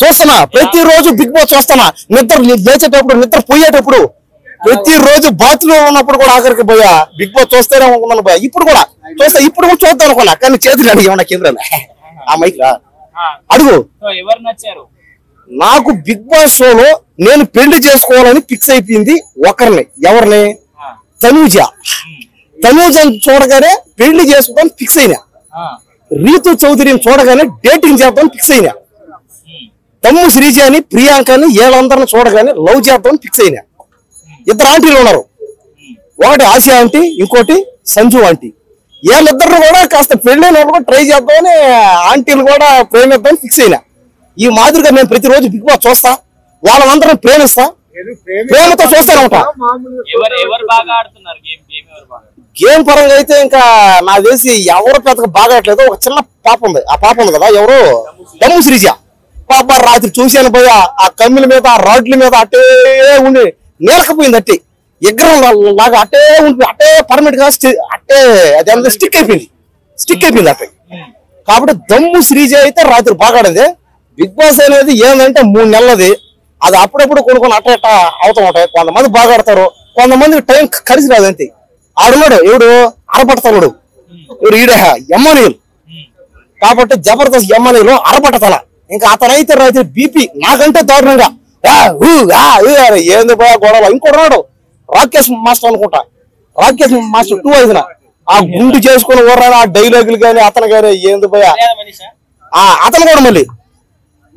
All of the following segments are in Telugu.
చూస్తున్నా ప్రతిరోజు బిగ్ బాస్ చూస్తున్నా. నిద్ర లేచేటప్పుడు, నిద్ర పోయేటప్పుడు, ప్రతిరోజు బాత్లో ఉన్నప్పుడు కూడా ఆఖరికి పోయా బిగ్ బాస్ చూస్తేనే అనుకున్నాను పోయా. ఇప్పుడు కూడా చూస్తా, ఇప్పుడు కూడా చూద్దాం అనుకున్నా. కానీ చేతులు అడిగి ఏమన్నా కింద ఆ మైక్ రా అడుగు. నాకు బిగ్ బాస్ షోలో నేను పెళ్లి చేసుకోవాలని ఫిక్స్ అయిపోయింది ఒకరిని. ఎవరిని? తనూజ. తనూజని చూడగానే పెళ్లి చేసుకోవడానికి ఫిక్స్ అయినా. రీతు చౌదరిని చూడగానే డేటింగ్ చేద్దాం ఫిక్స్ అయినా. తమ్ము శ్రీజాని, ప్రియాంకని వీళ్ళందరిని చూడగానే లవ్ చేద్దాం ఫిక్స్ అయినా. ఇద్దరు ఆంటీలు ఉన్నారు. ఒకటి ఆసియా ఆంటీ, ఇంకోటి సంజు ఆంటీ. వీళ్ళిద్దరు కూడా కాస్త పెళ్ళైన వాళ్ళు కూడా ట్రై చేద్దామని ఆంటీలు కూడా ప్రేమిద్దామని ఫిక్స్ అయినా. ఈ మాదిరిగా నేను ప్రతిరోజు బిగ్ బాస్ చూస్తా, వాళ్ళందరం ప్రేమిస్తా, ప్రేమతో చూస్తాను ఉంటా. గేమ్ పరంగా అయితే ఇంకా నాకు తెలిసి ఎవరు పెద్దగా బాగా ఆడట్లేదు. ఒక చిన్న పాప ఉంది, ఆ పాప ఉంది కదా, ఎవరు? తమ్ము శ్రీజ పాప. రాత్రి చూశాను పోయా, ఆ కమ్మిల మీద, ఆ రాడ్ల మీద అట్టే ఉండి నేలకపోయింది. అట్టే ఎగ్రం లాగా అట్టే ఉండి అట్టే పర్మనెంట్ గా అట్టే అదే స్టిక్ అయిపోయింది అట్టే. కాబట్టి దమ్ము శ్రీజ అయితే రాత్రి బాగా ఆడింది. బిగ్ బాస్ అనేది ఏంటంటే 3 నెలలది. అది అప్పుడప్పుడు కొనుక్కొని అట్ట అవుతూ ఉంటాయి. కొంతమంది బాగా ఆడతారు, కొంతమంది టైం కలిసి రాదు అంతే. ఆడున్నాడు ఎవడు? అరపట్టతలుడు. ఎవడు? ఈడ ఎమ్మనీయులు. కాబట్టి జబర్దస్త్ ఎమ్మనీయులు అరపట్టతల. ఇంకా అతనైతే రాత్రి బీపీ నాకంటే దారుణంగా ఏంది పోయా గొడవ. ఇంకోడు రాకేష్ మాస్టర్ అనుకుంటా, రాకేష్ మాస్టర్ 2 అయిన ఆ గుండు చేసుకుని ఊర్రాడు. ఆ డైలాగులు కానీ అతను కానీ ఏంది పోయా. అతను కూడా మళ్ళీ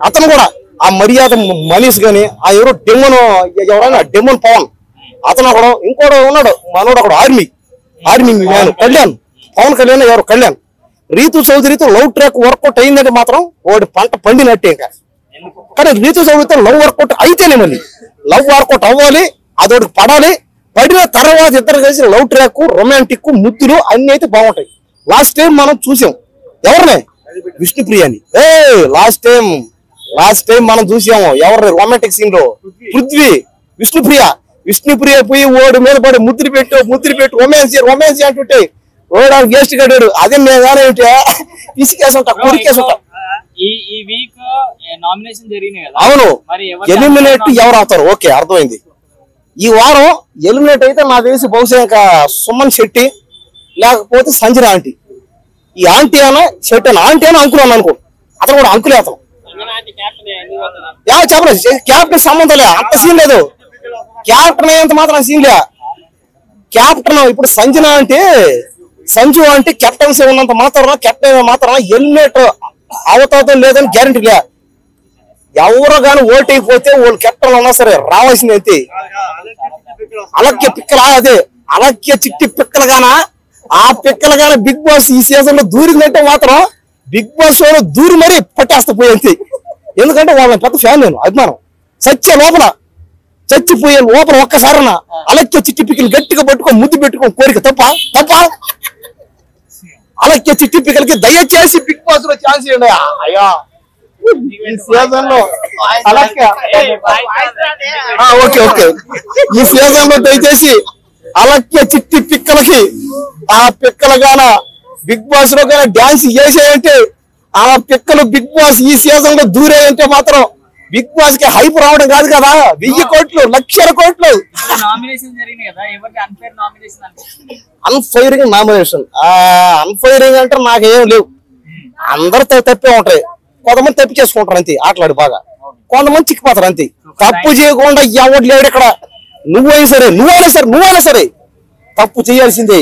అతను కూడా ఆ మర్యాద మనీష్ గాని, ఆ ఎవరో డెమ్మను, ఎవరైనా డెమ్మన్ పవన్ అతను ఒకడు, ఇంకోడు ఉన్నాడు మనోడు ఒకడు ఆర్మీ మ్యాన్ కళ్యాణ్, పవన్ కళ్యాణ్ ఎవరు కళ్యాణ్. రీతు చౌదరితో లవ్ ట్రాక్ వర్కౌట్ అయిందంటే మాత్రం వాడి పంట పండినట్టే. ఇంకా కానీ రీతు చౌదరితో లవ్ వర్కౌట్ అయితేనే మళ్ళీ లవ్ వర్కౌట్ అవ్వాలి, అదొకటి పడాలి. పడిన తర్వాత ఇద్దరు కలిసి లవ్ ట్రాక్, రొమాంటిక్, ముద్దులు అన్ని అయితే బాగుంటాయి. లాస్ట్ టైం మనం చూసాం ఎవరినే? విష్ణుప్రియని. లాస్ట్ టైం మనం చూసాము ఎవరు రొమాంటిక్ సీన్ లో? పృథ్వీ, విష్ణుప్రియ పోయి ఓడి మీద పడి ముద్దులు పెట్టు రొమాన్స్ అంటుంటే ఓడా గెస్ట్ గడాడు. అదే నేను తీసుకేసుంటా, కోరికేసుంటా. అవును, ఎలిమినేట్ ఎవరు అవుతారు? ఓకే, అర్థమైంది. ఈ వారం ఎలిమినేట్ అయితే నాకు తెలిసి బహుశా ఇంకా సుమన్ శెట్టి, లేకపోతే సంజన ఆంటీ. ఈ ఆంటీ అనా శెట్టి అన్న, ఆంటీ అని అంకుల్ అన్న అనుకో. అతను కూడా అంకులే. అతను చెప్పలేదు, క్యాప్టెన్ సంబంధం లే, అంత సీన్ లేదు. క్యాప్టెన్ అయ్యేంత మాత్రం సీన్ లే. క్యాప్టెన్ ఇప్పుడు సంజన అంటే, సంజు అంటే కెప్టెన్సీ ఉన్నంత మాత్రం ఎలిమినేట్ అవతాతం లేదని గ్యారంటీ లే. ఎవరు గాని ఓట్ అయిపోతే వాళ్ళు కెప్టెన్ ఉన్నా సరే రావాల్సింది అంతే. అలక్య పిక్కల, అదే అలక్య చిట్టి పిక్కలుగానా, ఆ పిక్కలుగానే బిగ్ బాస్ ఈ సీజన్ లో దూరిందంటే మాత్రం బిగ్ బాస్ షోలో దూరి మరీ పట్టేస్తా పోయింది. ఎందుకంటే వాళ్ళ పెద్ద ఫ్యాన్, నేను అభిమానం. చచ్చిపోయే లోపల ఒక్కసారన అలక్య చిట్టి పిక్కలు గట్టిగా పట్టుకొని ముద్దు పెట్టుకొని కోరిక తప్ప అలక్య చిట్టి పిక్కలకి దయచేసి బిగ్ బాస్ లో ఛాన్స్ ఇవ్వండి అయ్యా. ఈ సీజన్ లో ఓకే ఈ సీజన్ లో దయచేసి అలక్య చిట్టి పిక్కలకి, ఆ పిక్కలుగాన బిగ్ బాస్ లో కానీ డాన్స్ చేసాయంటే, ఆ పిక్కలు బిగ్ బాస్ ఈ సీజన్ లో దూరాయంటే మాత్రం బిగ్ బాస్ కి హైప్ రావడం కాదు కదా, 1000 కోట్లు, లక్షల కోట్లు. అన్ఫైరింగ్ నామినేషన్, అన్ఫైరింగ్ అంటే నాకేం లేవు. అందరు తప్పే ఉంటాయి, కొంతమంది తప్పు చేసుకుంటారు అంతే. ఆటలాడి బాగా కొంతమంది చిక్కిపోతారు అంతే. తప్పు చేయకుండా ఎవడు లేడు ఇక్కడ. నువ్వైనా సరే తప్పు చేయాల్సిందే.